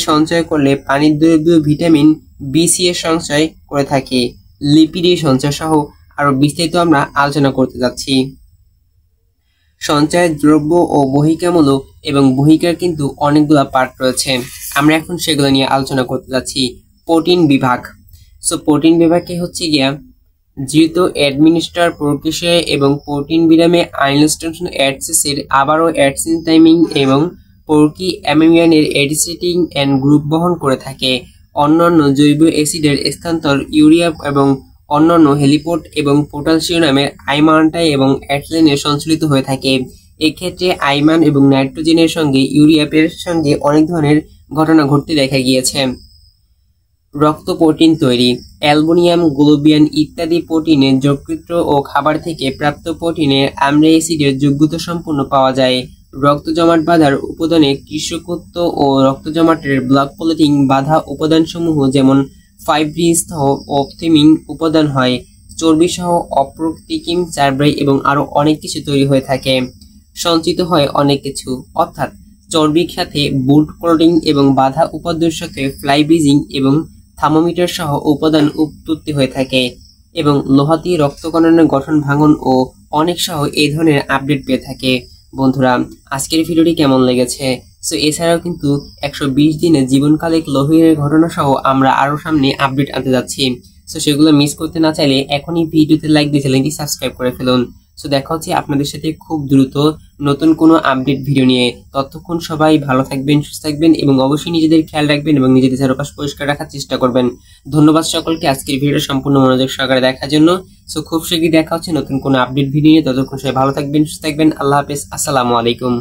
সঞ্চয় করলে পানির দ্রব্য ভিটামিন বি-সি এর সঞ্চয় করে থাকে, লিপিডের সঞ্চয় সহ আরো বিস্তারিত আমরা আলোচনা করতে যাচ্ছি। সঞ্চয়ের দ্রব্য ও বহিকামূলক এবং বহিকার কিন্তু অনেকগুলো পার্ট রয়েছে, আমরা এখন সেগুলো নিয়ে আলোচনা করতে যাচ্ছি। প্রোটিন বিভাগ। প্রোটিন বিভাগে হচ্ছে গিয়া যেহেতু অ্যাডমিনিস্টার প্রক্রিয়া এবং প্রোটিন বিরামে আইনস্টেশন অ্যাডসেসের আবারও অ্যাডসিন টাইমিং এবং প্রোকি অ্যামিনিয়ানের এডিসিটিং এন্ড গ্রুপ বহন করে থাকে। অন্যান্য জৈব অ্যাসিডের স্থানান্তর ইউরিয়া এবং অন্যান্য হেলিপোর্ট এবং পটাশিয়ামের আইমানটাই এবং অ্যাথলিনে সঞ্চালিত হয়ে থাকে। এক্ষেত্রে আইমান এবং নাইট্রোজেনের সঙ্গে ইউরিয়াপের সঙ্গে অনেক ধরনের ঘটনা ঘটতে দেখা গিয়েছে। রক্ত প্রোটিন তৈরি। অ্যালবুমিন, গ্লোবিয়ান ইত্যাদি প্রোটিনের যকৃত ও খাবার থেকে প্রাপ্ত প্রোটিনের অ্যামিনো অ্যাসিডের যোগ্যতা সম্পূর্ণ পাওয়া যায়। রক্ত জমাট বাঁধার উপাদানে কৃষ্ণকত্ব ও রক্ত জমাটের ব্লক ক্লটিং বাধা উপাদানসমূহ যেমন ফাইব্রিন সহ অপথিমিন উপাদান হয়। চর্বি সহ অপ্রোটিকিন, চার্বাই এবং আরো অনেক কিছু তৈরি হয়ে থাকে। সঞ্চিত হয় অনেক কিছু, অর্থাৎ চর্বির সাথে বুট ক্লটিং এবং বাধা উপাদানের সাথে ফ্লাইবিজিং এবং থার্মোমিটার সহ উপাদান উৎপত্তি হয়ে থাকে এবং লোহাতি রক্তকণের গঠন, ভাঙন ও অনেক সহ এই ধরনের আপডেট পেয়ে থাকে। বন্ধুরা, আজকের ভিডিওটি কেমন লেগেছে? এছাড়াও কিন্তু 120 দিনে জীবনকালিক লোহের ঘটনা সহ আমরা আরো সামনে আপডেট আনতে যাচ্ছি। সেগুলো মিস করতে না চাইলে এখনই ভিডিওতে লাইক দিয়ে চ্যানেলটি সাবস্ক্রাইব করে ফেলুন। দেখা হচ্ছে আপনাদের সাথে খুব দ্রুত নতুন কোনো আপডেট ভিডিও নিয়ে। ততক্ষণ সবাই ভালো থাকবেন, সুস্থ থাকবেন এবং অবশ্যই নিজেদের খেয়াল রাখবেন এবং নিজেদের চারপাশ পরিষ্কার রাখার চেষ্টা করবেন। ধন্যবাদ সকলকে আজকের ভিডিওটা সম্পূর্ণ মনোযোগ সহকারে দেখার জন্য। খুব শীঘ্রই দেখা হচ্ছে নতুন কোনো আপডেট ভিডিও নিয়ে। ততক্ষণ সবাই ভালো থাকবেন, সুস্থ থাকবেন। আল্লাহ হাফেজ, আসসালামু আলাইকুম।